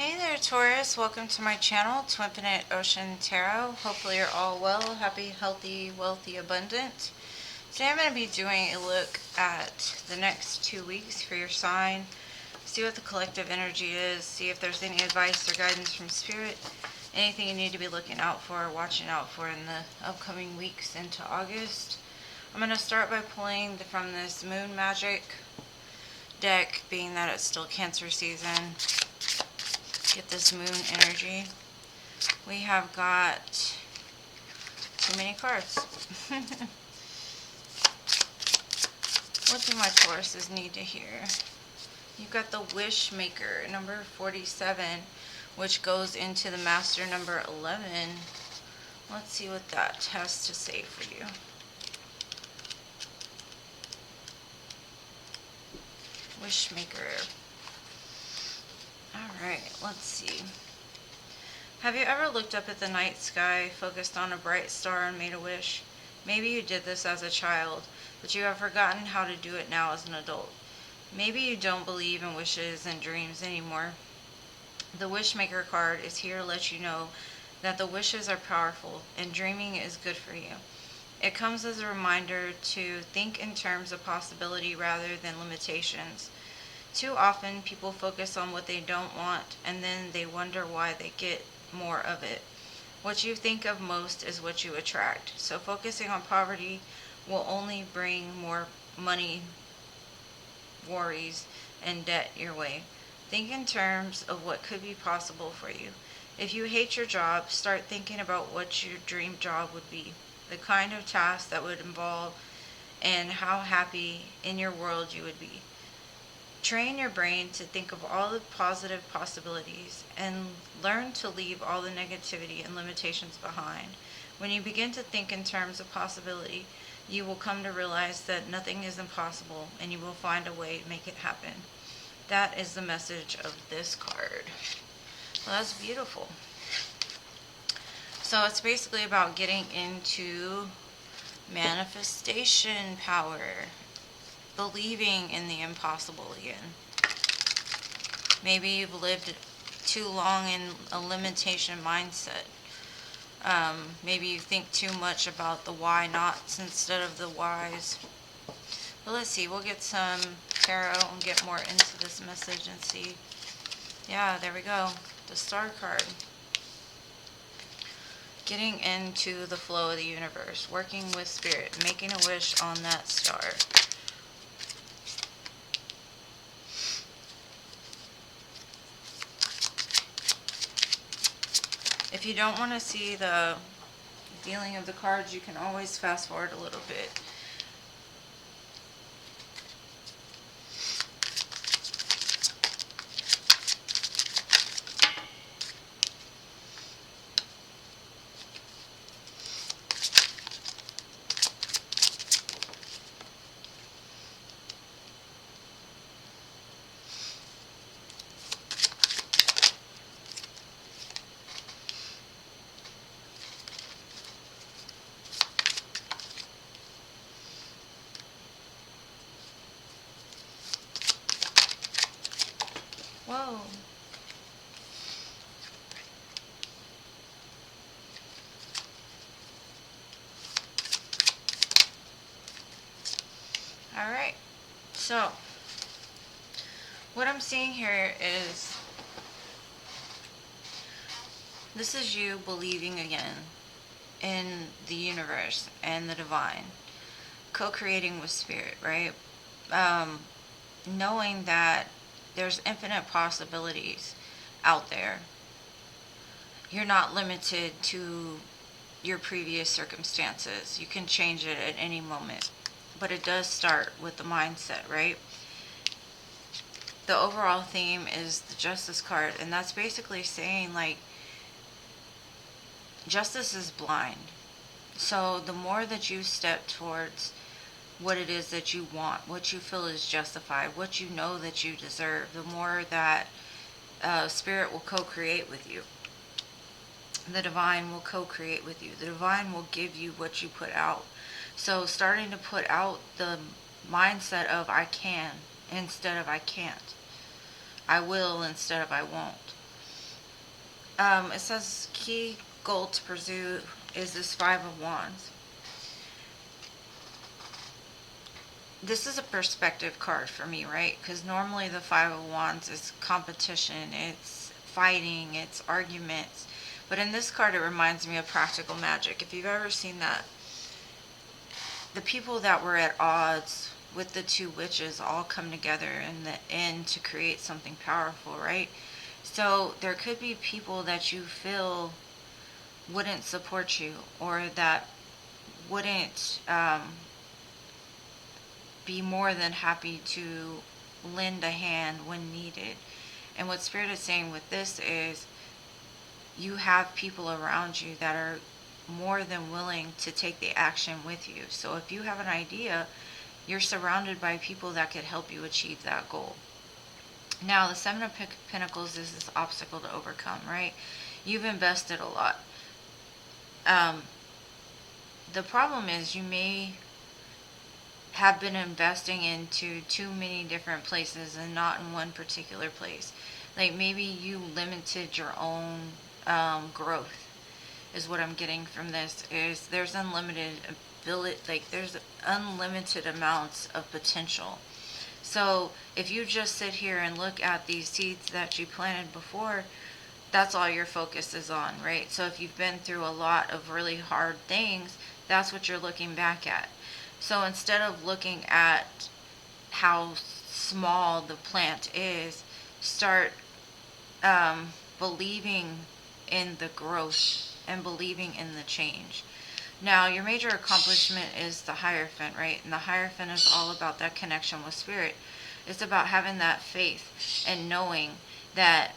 Hey there, Taurus. Welcome to my channel, TWINfiniteocean Tarot. Hopefully you're all well, happy, healthy, wealthy, abundant. Today I'm going to be doing a look at the next 2 weeks for your sign. See what the collective energy is. See if there's any advice or guidance from Spirit. Anything you need to be looking out for, watching out for in the upcoming weeks into August. I'm going to start by pulling from this Moon Magic deck, being that it's still Cancer season. Get this moon energy. We have got too many cards. What do my Tauruses need to hear? You've got the Wish Maker, number 47, which goes into the Master, number 11. Let's see what that has to say for you. Wish Maker. Alright, let's see. Have you ever looked up at the night sky, focused on a bright star, and made a wish? Maybe you did this as a child, but you have forgotten how to do it now as an adult. Maybe you don't believe in wishes and dreams anymore. The Wishmaker card is here to let you know that the wishes are powerful and dreaming is good for you. It comes as a reminder to think in terms of possibility rather than limitations. Too often people focus on what they don't want and then they wonder why they get more of it. What you think of most is what you attract. So focusing on poverty will only bring more money, worries, and debt your way. Think in terms of what could be possible for you. If you hate your job, start thinking about what your dream job would be, the kind of task that would involve, and how happy in your world you would be. Train your brain to think of all the positive possibilities and learn to leave all the negativity and limitations behind. When you begin to think in terms of possibility, you will come to realize that nothing is impossible and you will find a way to make it happen. That is the message of this card. Well, that's beautiful. So it's basically about getting into manifestation power. Believing in the impossible again. Maybe you've lived too long in a limitation mindset. Maybe you think too much about the why nots instead of the whys. But let's see, we'll get some tarot and get more into this message and see. Yeah, there we go. The Star card. Getting into the flow of the universe. Working with Spirit. Making a wish on that star. If you don't want to see the dealing of the cards, you can always fast forward a little bit. Whoa. Alright. So, what I'm seeing here is this is you believing again in the universe and the divine. Co-creating with Spirit, right? Knowing that there's infinite possibilities out there. You're not limited to your previous circumstances. You can change it at any moment. But it does start with the mindset, right? The overall theme is the Justice card, and that's basically saying, like, justice is blind. So the more that you step towards what it is that you want, what you feel is justified, what you know that you deserve, the more that Spirit will co-create with you. The divine will co-create with you. The divine will give you what you put out. So starting to put out the mindset of I can instead of I can't. I will instead of I won't. It says key goal to pursue is this Five of Wands. This is a perspective card for me, right? Because normally the Five of Wands is competition, it's fighting, it's arguments. But in this card, it reminds me of practical magic. If you've ever seen that, the people that were at odds with the two witches all come together in the end to create something powerful, right? So there could be people that you feel wouldn't support you, or that wouldn't be more than happy to lend a hand when needed. And what Spirit is saying with this is you have people around you that are more than willing to take the action with you. So if you have an idea, you're surrounded by people that could help you achieve that goal. Now, the Seven of Pentacles is this obstacle to overcome, right? You've invested a lot. The problem is you may have been investing into too many different places and not in one particular place. Like maybe you limited your own growth, is what I'm getting from this. Is there's unlimited ability, like there's unlimited amounts of potential. So if you just sit here and look at these seeds that you planted before, that's all your focus is on, right? So if you've been through a lot of really hard things, that's what you're looking back at. So instead of looking at how small the plant is, start believing in the growth and believing in the change. Now, your major accomplishment is the Hierophant, right? And the Hierophant is all about that connection with Spirit. It's about having that faith and knowing that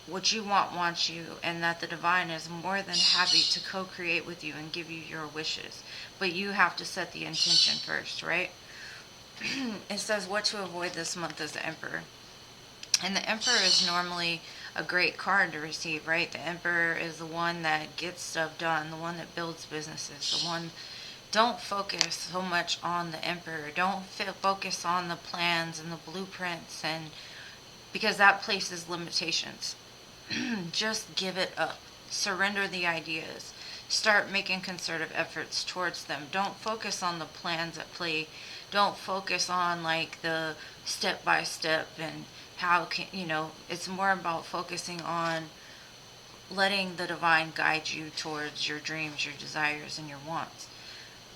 what you want wants you, and that the divine is more than happy to co-create with you and give you your wishes. But you have to set the intention first, right? It says what to avoid this month is the Emperor. And the Emperor is normally a great card to receive, right? The Emperor is the one that gets stuff done, the one that builds businesses, the one... Don't focus so much on the Emperor. Don't focus on the plans and the blueprints, and because that places limitations. Just give it up. Surrender the ideas. Start making concerted efforts towards them. Don't focus on the plans at play. Don't focus on like the step by step and how can, it's more about focusing on letting the divine guide you towards your dreams, your desires, and your wants.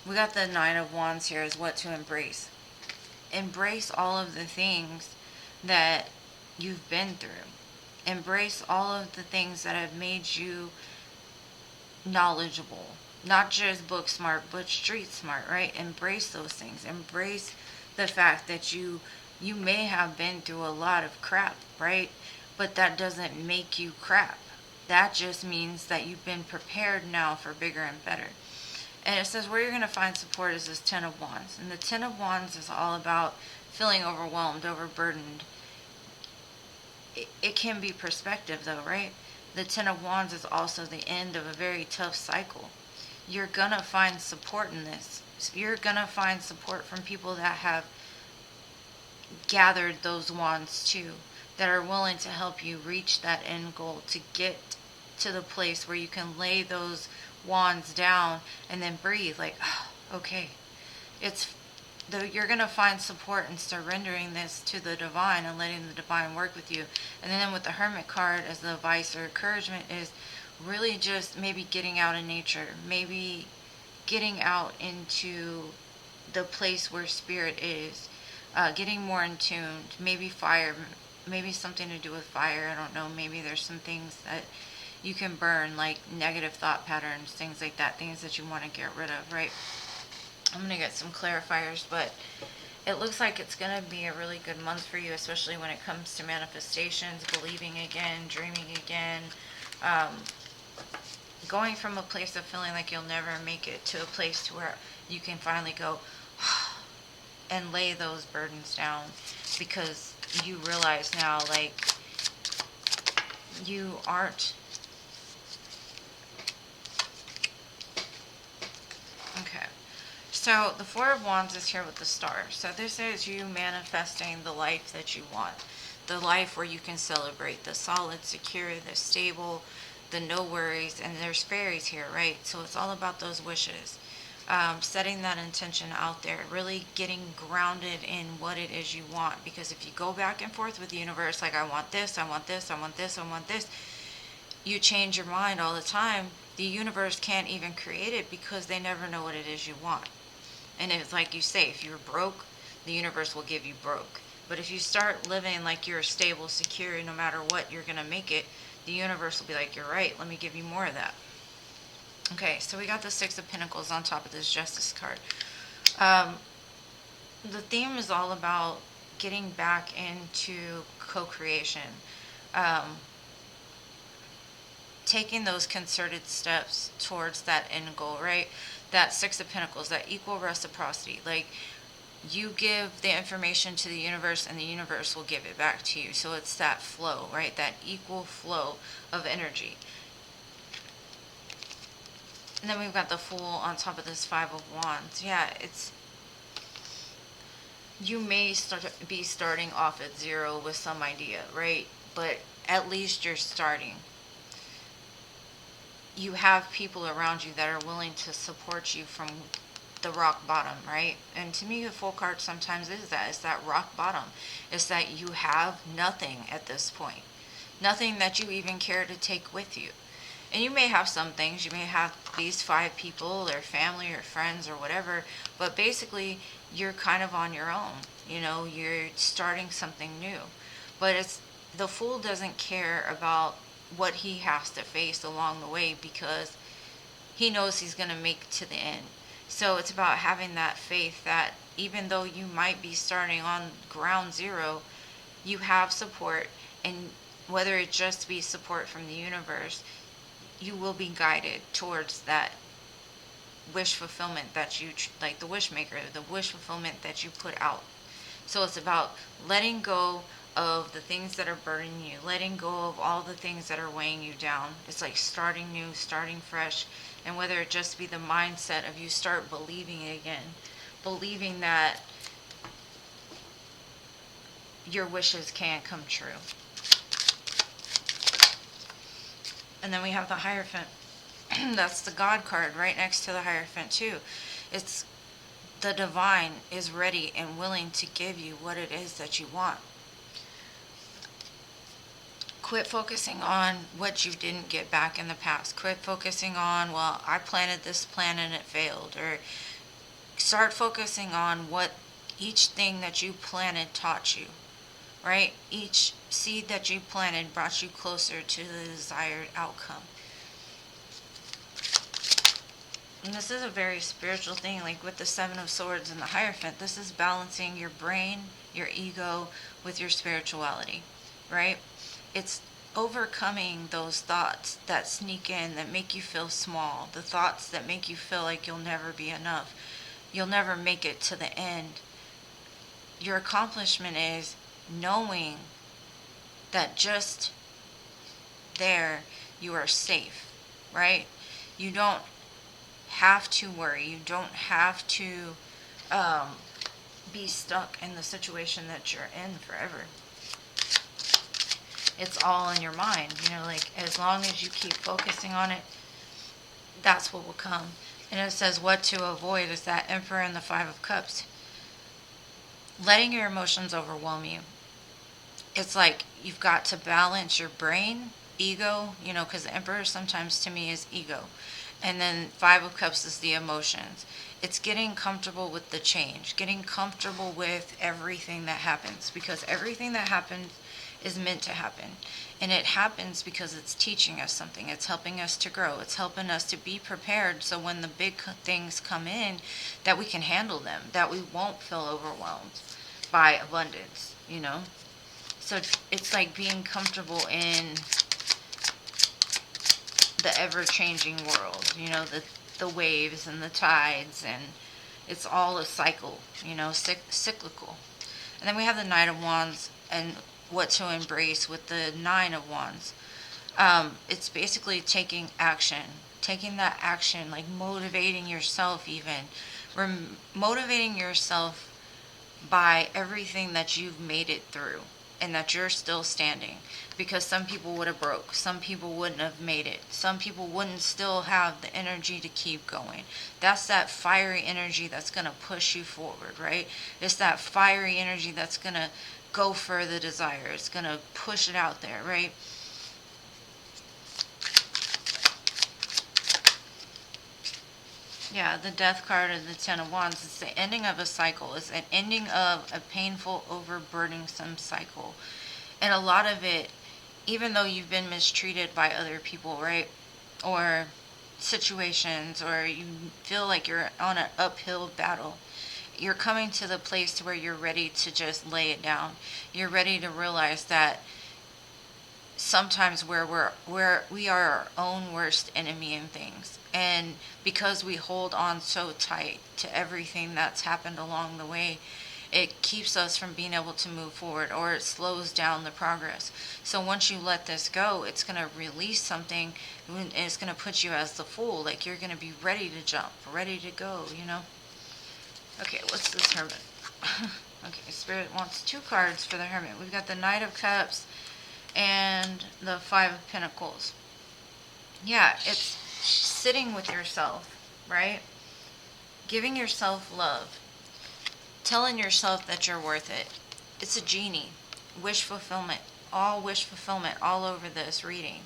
We got the Nine of Wands here is what to embrace. Embrace all of the things that you've been through. Embrace all of the things that have made you knowledgeable. Not just book smart, but street smart, right? Embrace those things. Embrace the fact that you may have been through a lot of crap, right? But that doesn't make you crap. That just means that you've been prepared now for bigger and better. And it says where you're going to find support is this Ten of Wands. And the Ten of Wands is all about feeling overwhelmed, overburdened. It can be perspective though, right? The Ten of Wands is also the end of a very tough cycle. You're going to find support in this. You're going to find support from people that have gathered those wands too, that are willing to help you reach that end goal, to get to the place where you can lay those wands down and then breathe like, oh, okay. You're going to find support in surrendering this to the divine and letting the divine work with you. And then with the Hermit card as the advice or encouragement is really just maybe getting out in nature, maybe getting out into the place where Spirit is, getting more in tune, maybe fire, maybe something to do with fire, I don't know, maybe there's some things that you can burn, like negative thought patterns, things like that, things that you want to get rid of, right? I'm going to get some clarifiers, but it looks like it's going to be a really good month for you, especially when it comes to manifestations, believing again, dreaming again, going from a place of feeling like you'll never make it to a place to where you can finally go and lay those burdens down, because you realize now, like, you aren't... Okay. So the Four of Wands is here with the Star. So this is you manifesting the life that you want. the life where you can celebrate, the solid, secure, the stable, the no worries, and there's fairies here, right? So it's all about those wishes. Setting that intention out there, really getting grounded in what it is you want. Because if you go back and forth with the universe, like, I want this, I want this, I want this, I want this, you change your mind all the time. The universe can't even create it because they never know what it is you want. And it's like you say, if you're broke, the universe will give you broke. But if you start living like you're stable, secure, no matter what, you're going to make it, the universe will be like, you're right, let me give you more of that. Okay, so we got the Six of Pentacles on top of this Justice card. The theme is all about getting back into co-creation. Taking those concerted steps towards that end goal, right? That Six of Pentacles, that equal reciprocity. Like, you give the information to the universe and the universe will give it back to you. So it's that flow, right? That equal flow of energy. And then we've got the Fool on top of this Five of Wands. Yeah, it's... You may be starting off at zero with some idea, right? But at least you're starting. You have people around you that are willing to support you from the rock bottom, right? And to me, the Fool card sometimes is that. It's that rock bottom. It's that you have nothing at this point. Nothing that you even care to take with you. And you may have some things. You may have these 5 people, or family, or friends, or whatever. But basically, you're kind of on your own. You know, you're starting something new. But it's the Fool doesn't care about what he has to face along the way, because he knows he's going to make to the end. So it's about having that faith that even though you might be starting on ground zero, you have support. And whether it just be support from the universe, you will be guided towards that wish fulfillment that you, like the wish maker, the wish fulfillment that you put out. So it's about letting go of the things that are burdening you, letting go of all the things that are weighing you down. It's like starting new, starting fresh. And whether it just be the mindset of you start believing it again, believing that your wishes can come true. And then we have the Hierophant. That's the God card right next to the Hierophant too. It's the divine is ready and willing to give you what it is that you want. Quit focusing on what you didn't get back in the past. Quit focusing on, well, I planted this plan and it failed. Or start focusing on what each thing that you planted taught you, right? Each seed that you planted brought you closer to the desired outcome. And this is a very spiritual thing, like with the Seven of Swords and the Hierophant. This is balancing your brain, your ego, with your spirituality, right? It's overcoming those thoughts that sneak in, that make you feel small. The thoughts that make you feel like you'll never be enough. You'll never make it to the end. Your accomplishment is knowing that just there you are safe, right? You don't have to worry. You don't have to be stuck in the situation that you're in forever. It's all in your mind, you know, like as long as you keep focusing on it, that's what will come. And it says what to avoid is that Emperor and the Five of Cups. Letting your emotions overwhelm you. It's like you've got to balance your brain, ego, you know, because the Emperor sometimes to me is ego. And then Five of Cups is the emotions. It's getting comfortable with the change, getting comfortable with everything that happens, because everything that happens is meant to happen. And it happens because it's teaching us something. It's helping us to grow. It's helping us to be prepared so when the big things come in, that we can handle them, that we won't feel overwhelmed by abundance, you know? So it's like being comfortable in the ever-changing world, you know, the waves and the tides, and it's all a cycle, you know, cyclical. And then we have the Knight of Wands and what to embrace with the Nine of Wands. It's basically taking action, taking that action, like motivating yourself even. Motivating yourself by everything that you've made it through. and that you're still standing, because some people would have broke, some people wouldn't have made it, some people wouldn't still have the energy to keep going. That's that fiery energy that's going to push you forward, right? It's that fiery energy that's going to go for the desire. It's going to push it out there, right? Yeah, the Death card and the Ten of Wands. It's the ending of a cycle. It's an ending of a painful, overburdensome cycle. And a lot of it, even though you've been mistreated by other people, right? Or situations, or you feel like you're on an uphill battle, you're coming to the place to where you're ready to just lay it down. You're ready to realize that sometimes we are our own worst enemy in things, and because we hold on so tight to everything that's happened along the way, it keeps us from being able to move forward, or it slows down the progress. So once you let this go, it's going to release something, and it's going to put you as the Fool, like you're going to be ready to jump, ready to go, you know. Okay, what's this Hermit? Okay, Spirit wants 2 cards for the Hermit. We've got the Knight of Cups and the Five of Pentacles. Yeah, it's sitting with yourself, right? Giving yourself love. Telling yourself that you're worth it. It's a genie. Wish fulfillment. All wish fulfillment all over this reading.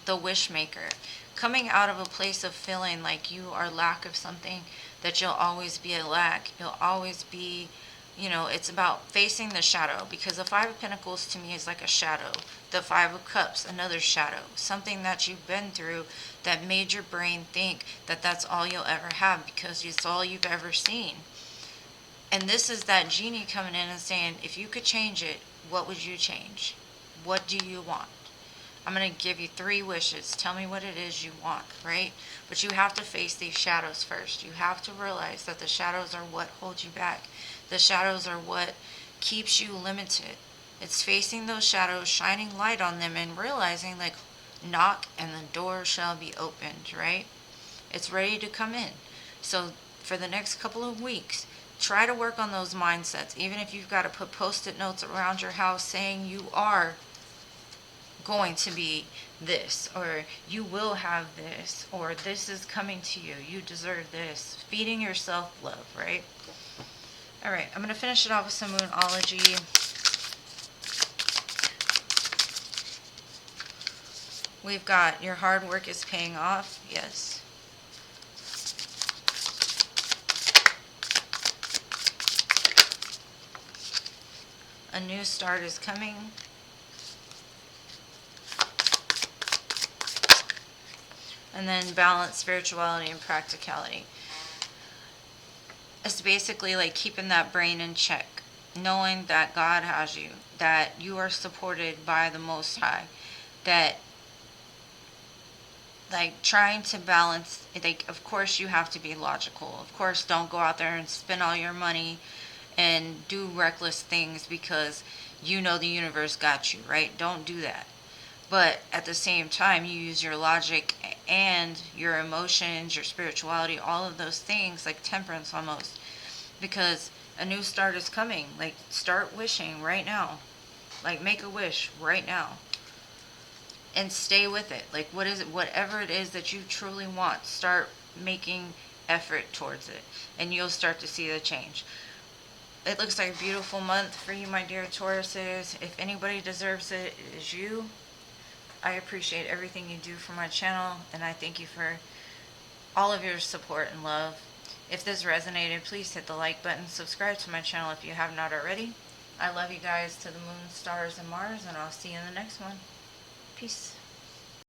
The wish maker. Coming out of a place of feeling like you are lack of something, that you'll always be a lack. You'll always be, you know, it's about facing the shadow, because the Five of Pentacles to me is like a shadow. The Five of Cups, another shadow. Something that you've been through that made your brain think that that's all you'll ever have, because it's all you've ever seen. And this is that genie coming in and saying, if you could change it, what would you change? What do you want? I'm going to give you 3 wishes. Tell me what it is you want, right? But you have to face these shadows first. You have to realize that the shadows are what hold you back. The shadows are what keeps you limited. It's facing those shadows, shining light on them, and realizing, like, knock and the door shall be opened, right? It's ready to come in. So for the next couple of weeks, try to work on those mindsets. Even if you've got to put post-it notes around your house saying you are going to be this, or you will have this, or this is coming to you, you deserve this. Feeding yourself love, right? All right, I'm going to finish it off with some Moonology. We've got your hard work is paying off. Yes. A new start is coming. And then balance, spirituality, and practicality. It's basically like keeping that brain in check. Knowing that God has you. That you are supported by the Most High. That, like, trying to balance, like, of course you have to be logical. Of course, don't go out there and spend all your money and do reckless things because you know the universe got you, right? Don't do that. But at the same time, you use your logic and your emotions, your spirituality, all of those things, like temperance almost. Because a new start is coming. Like, start wishing right now. Like, make a wish right now. And stay with it. Like, what is it? Whatever it is that you truly want, start making effort towards it. And you'll start to see the change. It looks like a beautiful month for you, my dear Tauruses. If anybody deserves it, it is you. I appreciate everything you do for my channel, and I thank you for all of your support and love. If this resonated, please hit the like button. Subscribe to my channel if you have not already. I love you guys to the moon, stars, and Mars, and I'll see you in the next one. Peace.